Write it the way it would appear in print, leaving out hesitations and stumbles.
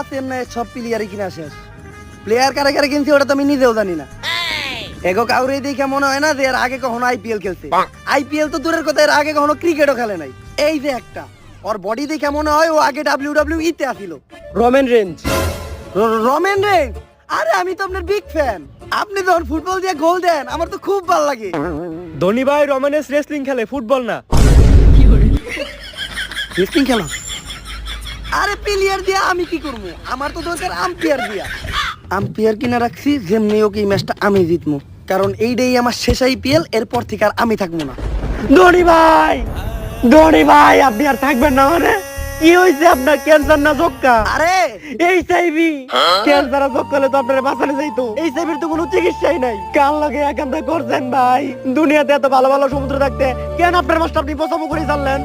চেন্নাইয়ের সব প্লেয়ারই কিনা শেষ। প্লেয়ার কারে কারে কিনছি ওটা তো আমি নিজেও জানি না। এগো কাউরে দেখে মনে হয় না যে এর আগে কখনো আইপিএল খেলছে। আইপিএল তো দূরের কথা, এর আগে কখনো ক্রিকেটও খেলে নাই। এই যে একটা ওর বডি দেখে মনে হয় ও আগে WWE তে আসিল। রমেন রেঞ্জ। রমেন রেঞ্জ? আরে আমি তো আপনার বিগ ফ্যান। আপনি যখন ফুটবল দিয়ে গোল দেন আমার তো খুব ভালো লাগে। ধোনি ভাই রমেনেস রেসলিং খেলে, ফুটবল না। রেসলিং খেলা? আরে প্লেয়ার দিয়ে আমি কি করবো? আমার তো দরকার আম্পায়ার দিয়া। আম্পায়ার কিনা রাখছি যেমনি ওকে এই ম্যাচটা আমি জিতবো, কারণ এইটাই আমার শেষ আইপিএল। এরপর থেকে আর আমি থাকবো না। ধোনি ভাই, ধোনি ভাই, আপনি আর থাকবেন না মানে? কি হয়েছে আপনার? ক্যান্সার না যক্কা? আরে এইচআইভি। ক্যান্সার আর যক্কা হলে তো আপনার বাঁচানো যাইতো। এইচআইভির তো কোনো চিকিৎসাই নাই। কাল লাগে একান্ত করছেন ভাই। দুনিয়াতে এত ভালো ভালো সমুদ্র থাকতে কেন আপনার মাছটা আপনি পছন্দ করে চাললেন?